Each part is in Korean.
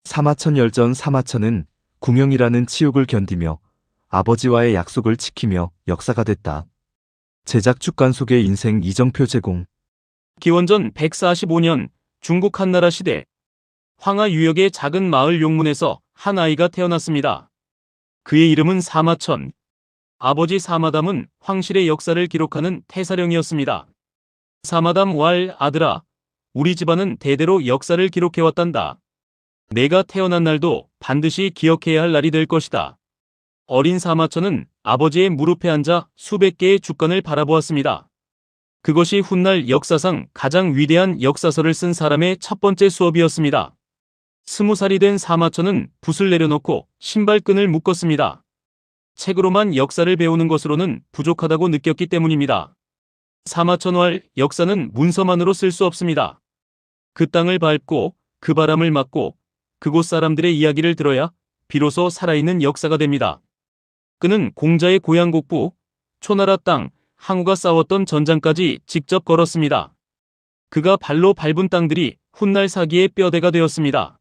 사마천 열전. 사마천은 궁영이라는 치욕을 견디며 아버지와의 약속을 지키며 역사가 됐다. 제작 축간속의 인생 이정표 제공. 기원전 145년 중국 한나라 시대 황하 유역의 작은 마을 용문에서 한 아이가 태어났습니다. 그의 이름은 사마천. 아버지 사마담은 황실의 역사를 기록하는 태사령이었습니다. 사마담 왈 아들아, 우리 집안은 대대로 역사를 기록해왔단다. 내가 태어난 날도 반드시 기억해야 할 날이 될 것이다. 어린 사마천은 아버지의 무릎에 앉아 수백 개의 죽간을 바라보았습니다. 그것이 훗날 역사상 가장 위대한 역사서를 쓴 사람의 첫 번째 수업이었습니다. 20살이 된 사마천은 붓을 내려놓고 신발끈을 묶었습니다. 책으로만 역사를 배우는 것으로는 부족하다고 느꼈기 때문입니다. 사마천왈 역사는 문서만으로 쓸 수 없습니다. 그 땅을 밟고 그 바람을 맞고 그곳 사람들의 이야기를 들어야 비로소 살아있는 역사가 됩니다. 그는 공자의 고향곡부, 초나라 땅, 항우가 싸웠던 전장까지 직접 걸었습니다. 그가 발로 밟은 땅들이 훗날 사기의 뼈대가 되었습니다.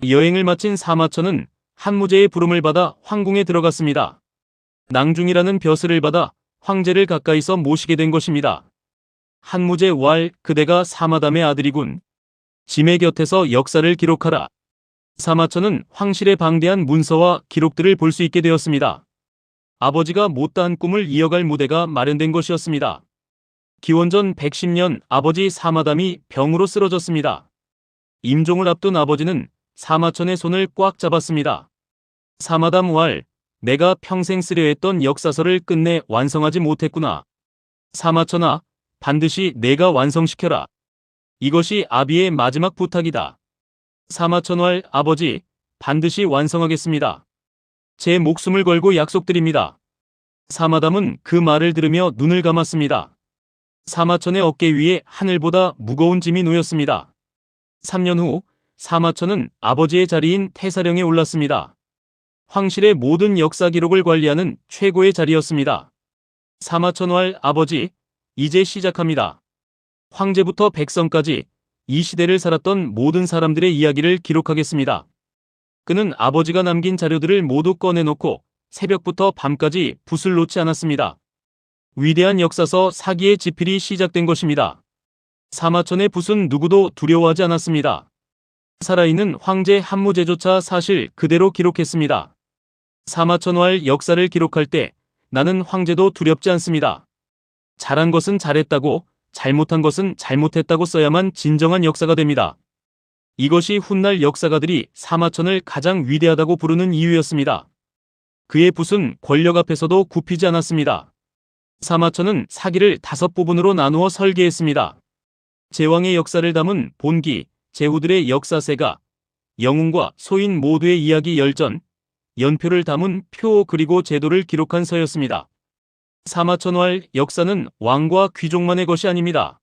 여행을 마친 사마천은 한무제의 부름을 받아 황궁에 들어갔습니다. 낭중이라는 벼슬을 받아 황제를 가까이서 모시게 된 것입니다. 한무제 왈 그대가 사마담의 아들이군. 짐의 곁에서 역사를 기록하라. 사마천은 황실의 방대한 문서와 기록들을 볼 수 있게 되었습니다. 아버지가 못다한 꿈을 이어갈 무대가 마련된 것이었습니다. 기원전 110년 아버지 사마담이 병으로 쓰러졌습니다. 임종을 앞둔 아버지는 사마천의 손을 꽉 잡았습니다. 사마담 왈, 내가 평생 쓰려 했던 역사서를 끝내 완성하지 못했구나. 사마천아, 반드시 내가 완성시켜라. 이것이 아비의 마지막 부탁이다. 사마천 왈 아버지, 반드시 완성하겠습니다. 제 목숨을 걸고 약속드립니다. 사마담은 그 말을 들으며 눈을 감았습니다. 사마천의 어깨 위에 하늘보다 무거운 짐이 놓였습니다. 3년 후 사마천은 아버지의 자리인 태사령에 올랐습니다. 황실의 모든 역사 기록을 관리하는 최고의 자리였습니다. 사마천 왈 아버지, 이제 시작합니다. 황제부터 백성까지 이 시대를 살았던 모든 사람들의 이야기를 기록하겠습니다. 그는 아버지가 남긴 자료들을 모두 꺼내놓고 새벽부터 밤까지 붓을 놓지 않았습니다. 위대한 역사서 사기의 지필이 시작된 것입니다. 사마천의 붓은 누구도 두려워하지 않았습니다. 살아있는 황제 한무제조차 사실 그대로 기록했습니다. 사마천 왈 역사를 기록할 때 나는 황제도 두렵지 않습니다. 잘한 것은 잘했다고, 잘못한 것은 잘못했다고 써야만 진정한 역사가 됩니다. 이것이 훗날 역사가들이 사마천을 가장 위대하다고 부르는 이유였습니다. 그의 붓은 권력 앞에서도 굽히지 않았습니다. 사마천은 사기를 5부분으로 나누어 설계했습니다. 제왕의 역사를 담은 본기, 제후들의 역사세가, 영웅과 소인 모두의 이야기 열전, 연표를 담은 표 그리고 제도를 기록한 서였습니다. 사마천 왈 역사는 왕과 귀족만의 것이 아닙니다.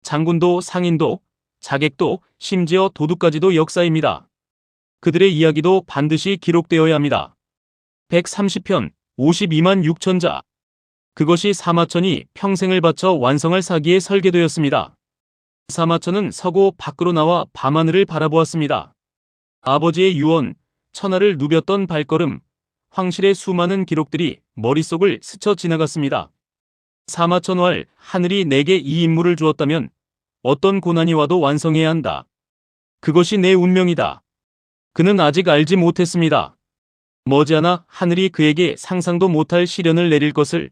장군도 상인도 자객도 심지어 도둑까지도 역사입니다. 그들의 이야기도 반드시 기록되어야 합니다. 130편 52만 6천자. 그것이 사마천이 평생을 바쳐 완성할 사기에 설계되었습니다. 사마천은 서고 밖으로 나와 밤하늘을 바라보았습니다. 아버지의 유언, 천하를 누볐던 발걸음, 황실의 수많은 기록들이 머릿속을 스쳐 지나갔습니다. 사마천 왈 하늘이 내게 이 임무를 주었다면 어떤 고난이 와도 완성해야 한다. 그것이 내 운명이다. 그는 아직 알지 못했습니다. 머지않아 하늘이 그에게 상상도 못할 시련을 내릴 것을.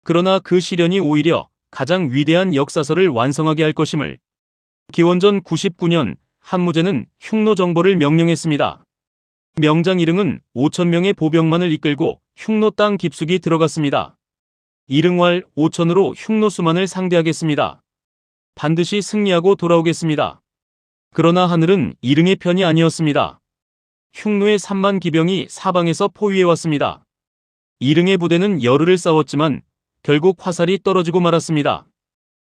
그러나 그 시련이 오히려 가장 위대한 역사서를 완성하게 할 것임을. 기원전 99년 한무제는 흉노정벌을 명령했습니다. 명장 이릉은 5,000명의 보병만을 이끌고 흉노 땅 깊숙이 들어갔습니다. 이릉왈 5,000으로 흉노 수만을 상대하겠습니다. 반드시 승리하고 돌아오겠습니다. 그러나 하늘은 이릉의 편이 아니었습니다. 흉노의 3만 기병이 사방에서 포위해왔습니다. 이릉의 부대는 열흘을 싸웠지만 결국 화살이 떨어지고 말았습니다.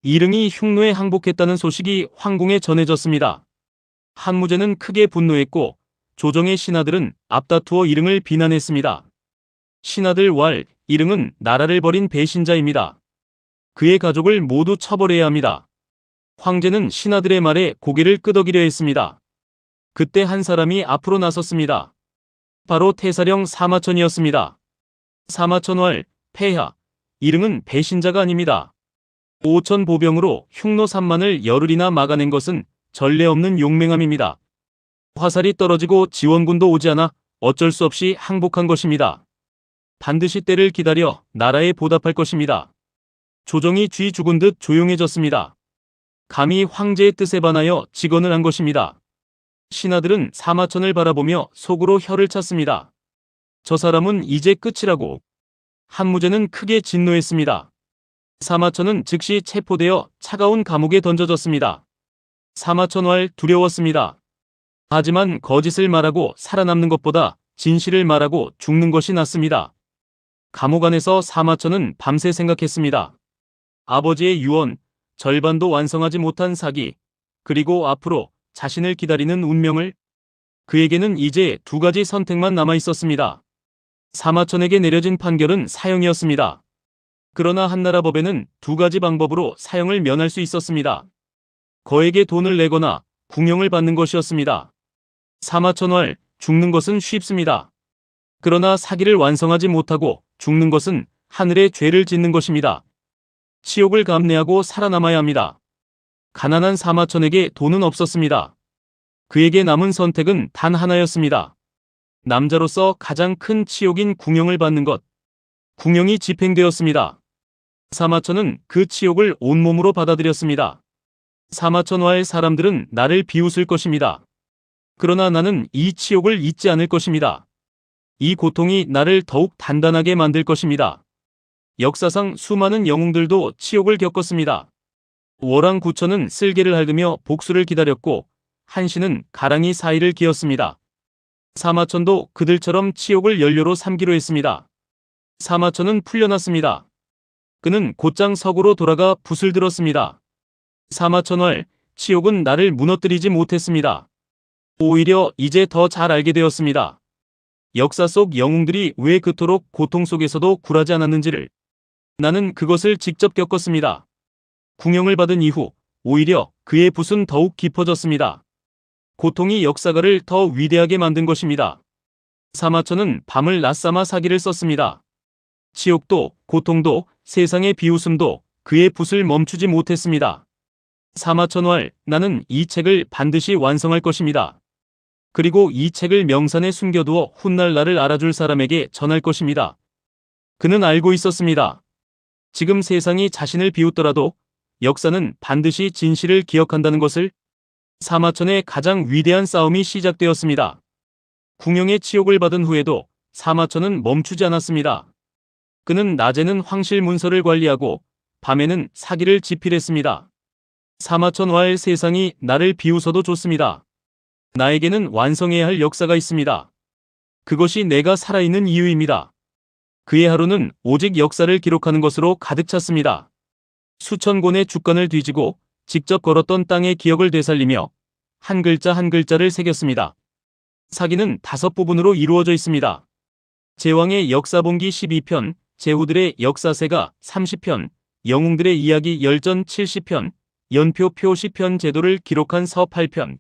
이릉이 흉노에 항복했다는 소식이 황궁에 전해졌습니다. 한무제는 크게 분노했고 조정의 신하들은 앞다투어 이릉을 비난했습니다. 신하들 왈 이릉은 나라를 버린 배신자입니다. 그의 가족을 모두 처벌해야 합니다. 황제는 신하들의 말에 고개를 끄덕이려 했습니다. 그때 한 사람이 앞으로 나섰습니다. 바로 태사령 사마천이었습니다. 사마천왈, 폐하, 이름은 배신자가 아닙니다. 5천 보병으로 흉노 3만을 열흘이나 막아낸 것은 전례 없는 용맹함입니다. 화살이 떨어지고 지원군도 오지 않아 어쩔 수 없이 항복한 것입니다. 반드시 때를 기다려 나라에 보답할 것입니다. 조정이 쥐 죽은 듯 조용해졌습니다. 감히 황제의 뜻에 반하여 직언을 한 것입니다. 신하들은 사마천을 바라보며 속으로 혀를 찼습니다. 저 사람은 이제 끝이라고. 한무제는 크게 진노했습니다. 사마천은 즉시 체포되어 차가운 감옥에 던져졌습니다. 사마천왈 두려웠습니다. 하지만 거짓을 말하고 살아남는 것보다 진실을 말하고 죽는 것이 낫습니다. 감옥 안에서 사마천은 밤새 생각했습니다. 아버지의 유언, 절반도 완성하지 못한 사기, 그리고 앞으로 자신을 기다리는 운명을. 그에게는 이제 두 가지 선택만 남아 있었습니다. 사마천에게 내려진 판결은 사형이었습니다. 그러나 한나라 법에는 두 가지 방법으로 사형을 면할 수 있었습니다. 거액의 돈을 내거나 궁형을 받는 것이었습니다. 사마천왈, 죽는 것은 쉽습니다. 그러나 사기를 완성하지 못하고 죽는 것은 하늘에 죄를 짓는 것입니다. 치욕을 감내하고 살아남아야 합니다. 가난한 사마천에게 돈은 없었습니다. 그에게 남은 선택은 단 하나였습니다. 남자로서 가장 큰 치욕인 궁형을 받는 것. 궁형이 집행되었습니다. 사마천은 그 치욕을 온몸으로 받아들였습니다. 사마천와의 사람들은 나를 비웃을 것입니다. 그러나 나는 이 치욕을 잊지 않을 것입니다. 이 고통이 나를 더욱 단단하게 만들 것입니다. 역사상 수많은 영웅들도 치욕을 겪었습니다. 월왕구천은 쓸개를 핥으며 복수를 기다렸고 한신은 가랑이 사이를 기었습니다. 사마천도 그들처럼 치욕을 연료로 삼기로 했습니다. 사마천은 풀려났습니다. 그는 곧장 서구로 돌아가 붓을 들었습니다. 사마천왈, 치욕은 나를 무너뜨리지 못했습니다. 오히려 이제 더 잘 알게 되었습니다. 역사 속 영웅들이 왜 그토록 고통 속에서도 굴하지 않았는지를. 나는 그것을 직접 겪었습니다. 궁형을 받은 이후 오히려 그의 붓은 더욱 깊어졌습니다. 고통이 역사가를 더 위대하게 만든 것입니다. 사마천은 밤을 낮삼아 사기를 썼습니다. 치욕도 고통도 세상의 비웃음도 그의 붓을 멈추지 못했습니다. 사마천왈, 나는 이 책을 반드시 완성할 것입니다. 그리고 이 책을 명산에 숨겨두어 훗날 나를 알아줄 사람에게 전할 것입니다. 그는 알고 있었습니다. 지금 세상이 자신을 비웃더라도 역사는 반드시 진실을 기억한다는 것을. 사마천의 가장 위대한 싸움이 시작되었습니다. 궁형의 치욕을 받은 후에도 사마천은 멈추지 않았습니다. 그는 낮에는 황실 문서를 관리하고 밤에는 사기를 집필했습니다. 사마천와의 세상이 나를 비웃어도 좋습니다. 나에게는 완성해야 할 역사가 있습니다. 그것이 내가 살아있는 이유입니다. 그의 하루는 오직 역사를 기록하는 것으로 가득 찼습니다. 수천 권의 주간을 뒤지고 직접 걸었던 땅의 기억을 되살리며 한 글자 한 글자를 새겼습니다. 사기는 5부분으로 이루어져 있습니다. 제왕의 역사본기 12편, 제후들의 역사세가 30편, 영웅들의 이야기 열전 70편, 연표 표 10편 제도를 기록한 서 8편,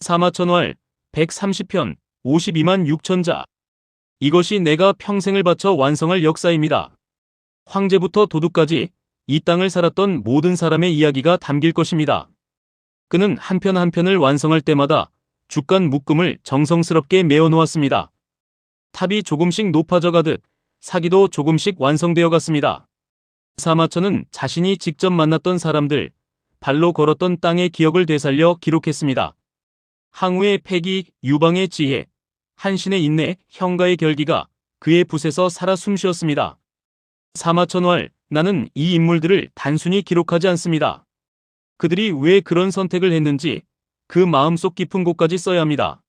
사마천왈 130편, 52만 6천자. 이것이 내가 평생을 바쳐 완성할 역사입니다. 황제부터 도둑까지 이 땅을 살았던 모든 사람의 이야기가 담길 것입니다. 그는 한 편 한 편을 완성할 때마다 주간 묶음을 정성스럽게 메어 놓았습니다. 탑이 조금씩 높아져 가듯 사기도 조금씩 완성되어 갔습니다. 사마천은 자신이 직접 만났던 사람들, 발로 걸었던 땅의 기억을 되살려 기록했습니다. 항우의 패기, 유방의 지혜, 한신의 인내, 형가의 결기가 그의 붓에서 살아 숨쉬었습니다. 사마천왈, 나는 이 인물들을 단순히 기록하지 않습니다. 그들이 왜 그런 선택을 했는지 그 마음속 깊은 곳까지 써야 합니다.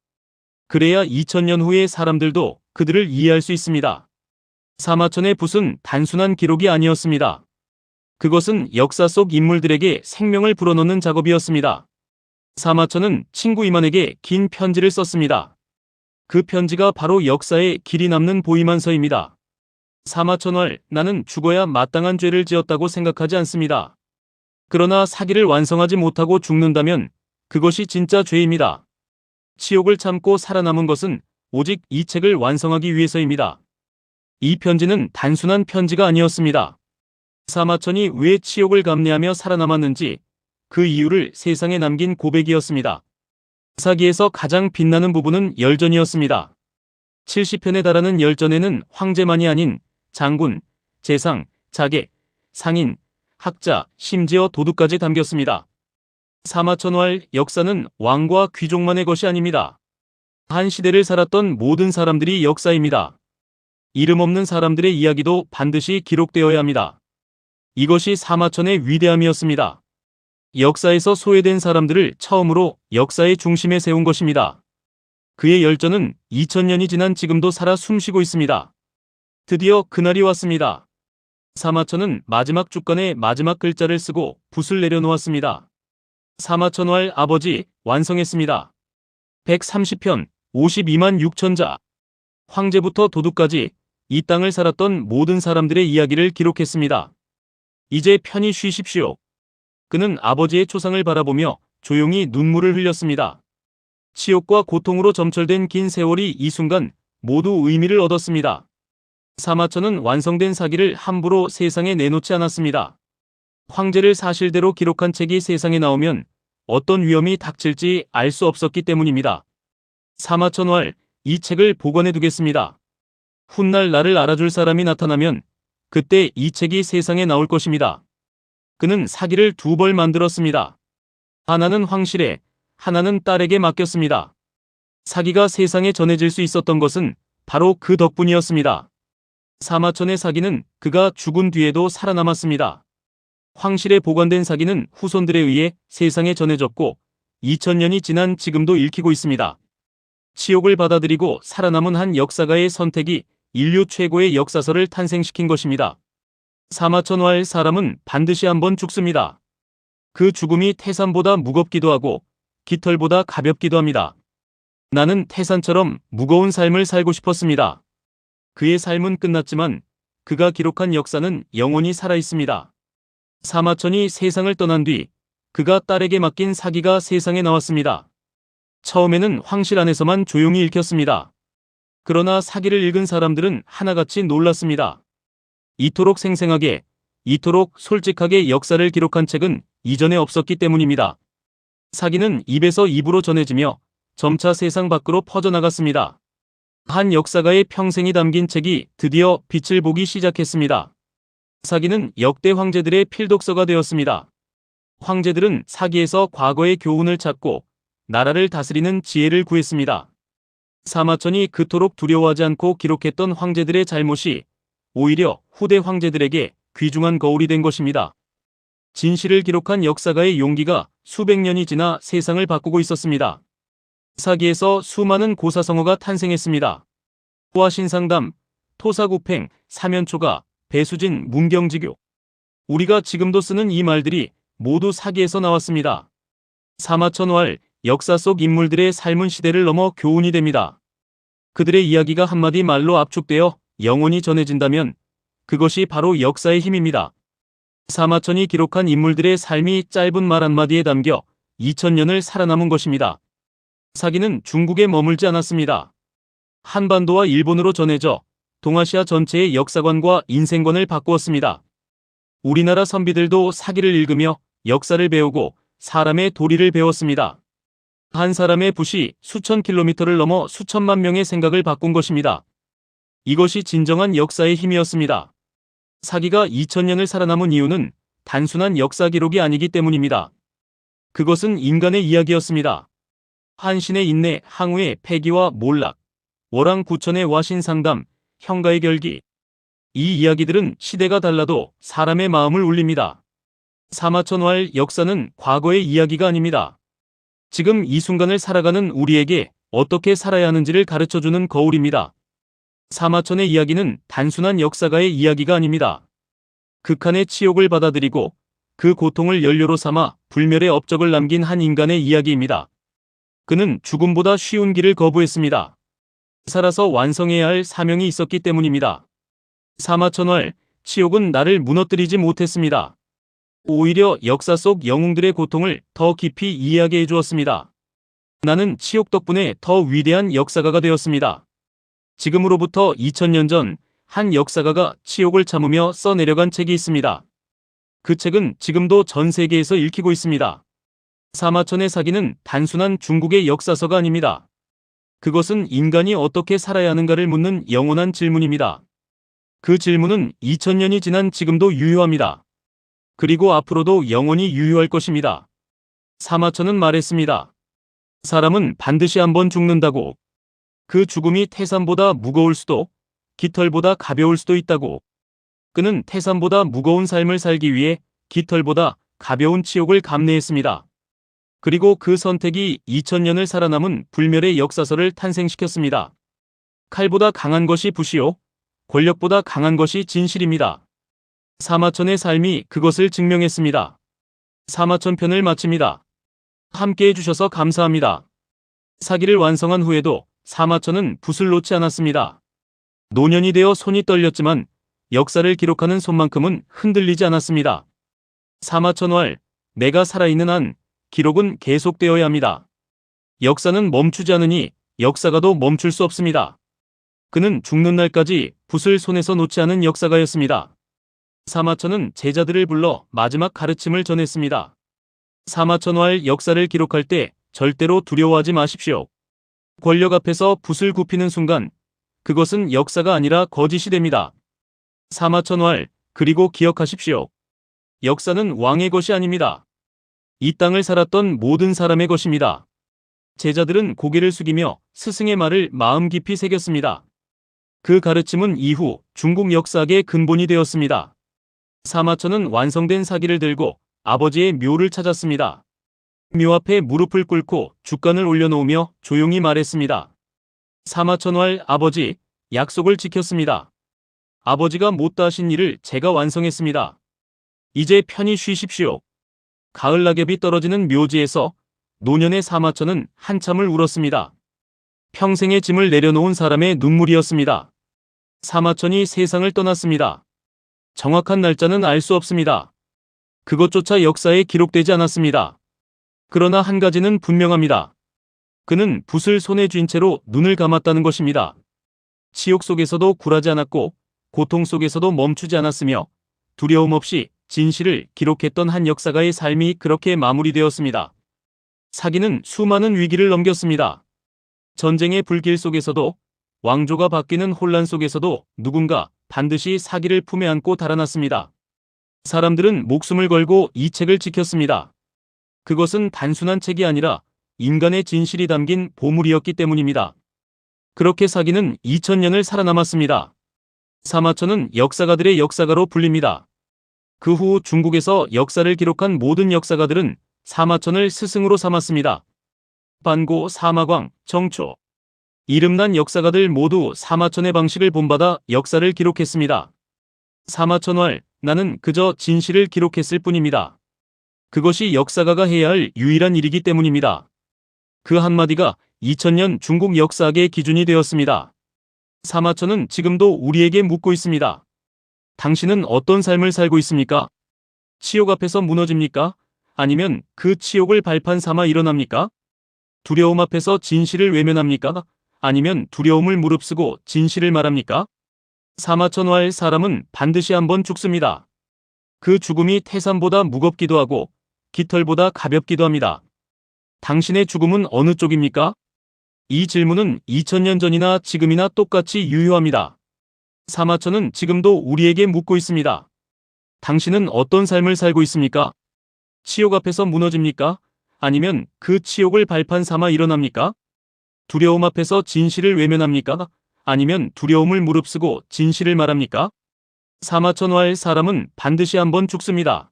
그래야 2000년 후의 사람들도 그들을 이해할 수 있습니다. 사마천의 붓은 단순한 기록이 아니었습니다. 그것은 역사 속 인물들에게 생명을 불어넣는 작업이었습니다. 사마천은 친구 이만에게 긴 편지를 썼습니다. 그 편지가 바로 역사에 길이 남는 보이만서입니다. 사마천왈, 나는 죽어야 마땅한 죄를 지었다고 생각하지 않습니다. 그러나 사기를 완성하지 못하고 죽는다면 그것이 진짜 죄입니다. 치욕을 참고 살아남은 것은 오직 이 책을 완성하기 위해서입니다. 이 편지는 단순한 편지가 아니었습니다. 사마천이 왜 치욕을 감내하며 살아남았는지 그 이유를 세상에 남긴 고백이었습니다. 사기에서 가장 빛나는 부분은 열전이었습니다. 70편에 달하는 열전에는 황제만이 아닌 장군, 재상, 자객, 상인, 학자, 심지어 도둑까지 담겼습니다. 사마천화의 역사는 왕과 귀족만의 것이 아닙니다. 한 시대를 살았던 모든 사람들이 역사입니다. 이름 없는 사람들의 이야기도 반드시 기록되어야 합니다. 이것이 사마천의 위대함이었습니다. 역사에서 소외된 사람들을 처음으로 역사의 중심에 세운 것입니다. 그의 열전은 2000년이 지난 지금도 살아 숨쉬고 있습니다. 드디어 그날이 왔습니다. 사마천은 마지막 주간에 마지막 글자를 쓰고 붓을 내려놓았습니다. 사마천화의 아버지 완성했습니다. 130편 52만 6천자. 황제부터 도둑까지 이 땅을 살았던 모든 사람들의 이야기를 기록했습니다. 이제 편히 쉬십시오. 그는 아버지의 초상을 바라보며 조용히 눈물을 흘렸습니다. 치욕과 고통으로 점철된 긴 세월이 이 순간 모두 의미를 얻었습니다. 사마천은 완성된 사기를 함부로 세상에 내놓지 않았습니다. 황제를 사실대로 기록한 책이 세상에 나오면 어떤 위험이 닥칠지 알 수 없었기 때문입니다. 사마천활, 이 책을 보관해 두겠습니다. 훗날 나를 알아줄 사람이 나타나면 그때 이 책이 세상에 나올 것입니다. 그는 사기를 두 벌 만들었습니다. 하나는 황실에, 하나는 딸에게 맡겼습니다. 사기가 세상에 전해질 수 있었던 것은 바로 그 덕분이었습니다. 사마천의 사기는 그가 죽은 뒤에도 살아남았습니다. 황실에 보관된 사기는 후손들에 의해 세상에 전해졌고 2000년이 지난 지금도 읽히고 있습니다. 치욕을 받아들이고 살아남은 한 역사가의 선택이 인류 최고의 역사서를 탄생시킨 것입니다. 사마천화의 사람은 반드시 한번 죽습니다. 그 죽음이 태산보다 무겁기도 하고 깃털보다 가볍기도 합니다. 나는 태산처럼 무거운 삶을 살고 싶었습니다. 그의 삶은 끝났지만 그가 기록한 역사는 영원히 살아있습니다. 사마천이 세상을 떠난 뒤 그가 딸에게 맡긴 사기가 세상에 나왔습니다. 처음에는 황실 안에서만 조용히 읽혔습니다. 그러나 사기를 읽은 사람들은 하나같이 놀랐습니다. 이토록 생생하게, 이토록 솔직하게 역사를 기록한 책은 이전에 없었기 때문입니다. 사기는 입에서 입으로 전해지며 점차 세상 밖으로 퍼져나갔습니다. 한 역사가의 평생이 담긴 책이 드디어 빛을 보기 시작했습니다. 사기는 역대 황제들의 필독서가 되었습니다. 황제들은 사기에서 과거의 교훈을 찾고 나라를 다스리는 지혜를 구했습니다. 사마천이 그토록 두려워하지 않고 기록했던 황제들의 잘못이 오히려 후대 황제들에게 귀중한 거울이 된 것입니다. 진실을 기록한 역사가의 용기가 수백 년이 지나 세상을 바꾸고 있었습니다. 사기에서 수많은 고사성어가 탄생했습니다. 호화신상담, 토사구팽, 사면초가, 배수진, 문경지교. 우리가 지금도 쓰는 이 말들이 모두 사기에서 나왔습니다. 사마천활, 역사 속 인물들의 삶은 시대를 넘어 교훈이 됩니다. 그들의 이야기가 한마디 말로 압축되어 영원히 전해진다면 그것이 바로 역사의 힘입니다. 사마천이 기록한 인물들의 삶이 짧은 말 한마디에 담겨 2000년을 살아남은 것입니다. 사기는 중국에 머물지 않았습니다. 한반도와 일본으로 전해져 동아시아 전체의 역사관과 인생관을 바꾸었습니다. 우리나라 선비들도 사기를 읽으며 역사를 배우고 사람의 도리를 배웠습니다. 한 사람의 붓이 수천 킬로미터를 넘어 수천만 명의 생각을 바꾼 것입니다. 이것이 진정한 역사의 힘이었습니다. 사기가 2000년을 살아남은 이유는 단순한 역사 기록이 아니기 때문입니다. 그것은 인간의 이야기였습니다. 한신의 인내, 항우의 패기와 몰락, 월왕구천의 와신상담, 형가의 결기. 이 이야기들은 시대가 달라도 사람의 마음을 울립니다. 사마천화의 역사는 과거의 이야기가 아닙니다. 지금 이 순간을 살아가는 우리에게 어떻게 살아야 하는지를 가르쳐주는 거울입니다. 사마천의 이야기는 단순한 역사가의 이야기가 아닙니다. 극한의 치욕을 받아들이고 그 고통을 연료로 삼아 불멸의 업적을 남긴 한 인간의 이야기입니다. 그는 죽음보다 쉬운 길을 거부했습니다. 살아서 완성해야 할 사명이 있었기 때문입니다. 사마천활, 치욕은 나를 무너뜨리지 못했습니다. 오히려 역사 속 영웅들의 고통을 더 깊이 이해하게 해주었습니다. 나는 치욕 덕분에 더 위대한 역사가가 되었습니다. 지금으로부터 2000년 전 한 역사가가 치욕을 참으며 써내려간 책이 있습니다. 그 책은 지금도 전 세계에서 읽히고 있습니다. 사마천의 사기는 단순한 중국의 역사서가 아닙니다. 그것은 인간이 어떻게 살아야 하는가를 묻는 영원한 질문입니다. 그 질문은 2000년이 지난 지금도 유효합니다. 그리고 앞으로도 영원히 유효할 것입니다. 사마천은 말했습니다. 사람은 반드시 한번 죽는다고. 그 죽음이 태산보다 무거울 수도, 깃털보다 가벼울 수도 있다고. 그는 태산보다 무거운 삶을 살기 위해 깃털보다 가벼운 치욕을 감내했습니다. 그리고 그 선택이 2000년을 살아남은 불멸의 역사서를 탄생시켰습니다. 칼보다 강한 것이 부시요, 권력보다 강한 것이 진실입니다. 사마천의 삶이 그것을 증명했습니다. 사마천 편을 마칩니다. 함께 해주셔서 감사합니다. 사기를 완성한 후에도 사마천은 붓을 놓지 않았습니다. 노년이 되어 손이 떨렸지만 역사를 기록하는 손만큼은 흔들리지 않았습니다. 사마천왈, 내가 살아있는 한 기록은 계속되어야 합니다. 역사는 멈추지 않으니 역사가도 멈출 수 없습니다. 그는 죽는 날까지 붓을 손에서 놓지 않은 역사가였습니다. 사마천은 제자들을 불러 마지막 가르침을 전했습니다. 사마천왈, 역사를 기록할 때 절대로 두려워하지 마십시오. 권력 앞에서 붓을 굽히는 순간 그것은 역사가 아니라 거짓이 됩니다. 사마천왈, 그리고 기억하십시오. 역사는 왕의 것이 아닙니다. 이 땅을 살았던 모든 사람의 것입니다. 제자들은 고개를 숙이며 스승의 말을 마음 깊이 새겼습니다. 그 가르침은 이후 중국 역사학의 근본이 되었습니다. 사마천은 완성된 사기를 들고 아버지의 묘를 찾았습니다. 묘 앞에 무릎을 꿇고 주간을 올려놓으며 조용히 말했습니다. 사마천왈, 아버지, 약속을 지켰습니다. 아버지가 못다 하신 일을 제가 완성했습니다. 이제 편히 쉬십시오. 가을 낙엽이 떨어지는 묘지에서 노년의 사마천은 한참을 울었습니다. 평생의 짐을 내려놓은 사람의 눈물이었습니다. 사마천이 세상을 떠났습니다. 정확한 날짜는 알 수 없습니다. 그것조차 역사에 기록되지 않았습니다. 그러나 한 가지는 분명합니다. 그는 붓을 손에 쥔 채로 눈을 감았다는 것입니다. 치욕 속에서도 굴하지 않았고 고통 속에서도 멈추지 않았으며 두려움 없이 진실을 기록했던 한 역사가의 삶이 그렇게 마무리되었습니다. 사기는 수많은 위기를 넘겼습니다. 전쟁의 불길 속에서도, 왕조가 바뀌는 혼란 속에서도 누군가 반드시 사기를 품에 안고 달아났습니다. 사람들은 목숨을 걸고 이 책을 지켰습니다. 그것은 단순한 책이 아니라 인간의 진실이 담긴 보물이었기 때문입니다. 그렇게 사기는 2000년을 살아남았습니다. 사마천은 역사가들의 역사가로 불립니다. 그 후 중국에서 역사를 기록한 모든 역사가들은 사마천을 스승으로 삼았습니다. 반고, 사마광, 정초. 이름난 역사가들 모두 사마천의 방식을 본받아 역사를 기록했습니다. 사마천왈, 나는 그저 진실을 기록했을 뿐입니다. 그것이 역사가가 해야 할 유일한 일이기 때문입니다. 그 한마디가 2000년 중국 역사학의 기준이 되었습니다. 사마천은 지금도 우리에게 묻고 있습니다. 당신은 어떤 삶을 살고 있습니까? 치욕 앞에서 무너집니까? 아니면 그 치욕을 발판 삼아 일어납니까? 두려움 앞에서 진실을 외면합니까? 아니면 두려움을 무릅쓰고 진실을 말합니까? 사마천왈, 사람은 반드시 한번 죽습니다. 그 죽음이 태산보다 무겁기도 하고 깃털보다 가볍기도 합니다. 당신의 죽음은 어느 쪽입니까? 이 질문은 2000년 전이나 지금이나 똑같이 유효합니다. 사마천은 지금도 우리에게 묻고 있습니다. 당신은 어떤 삶을 살고 있습니까? 치욕 앞에서 무너집니까? 아니면 그 치욕을 발판 삼아 일어납니까? 두려움 앞에서 진실을 외면합니까? 아니면 두려움을 무릅쓰고 진실을 말합니까? 사마천왈, 사람은 반드시 한번 죽습니다.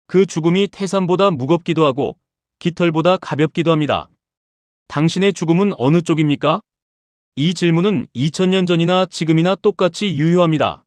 그 죽음이 태산보다 무겁기도 하고 깃털보다 가볍기도 합니다. 당신의 죽음은 어느 쪽입니까? 이 질문은 2000년 전이나 지금이나 똑같이 유효합니다.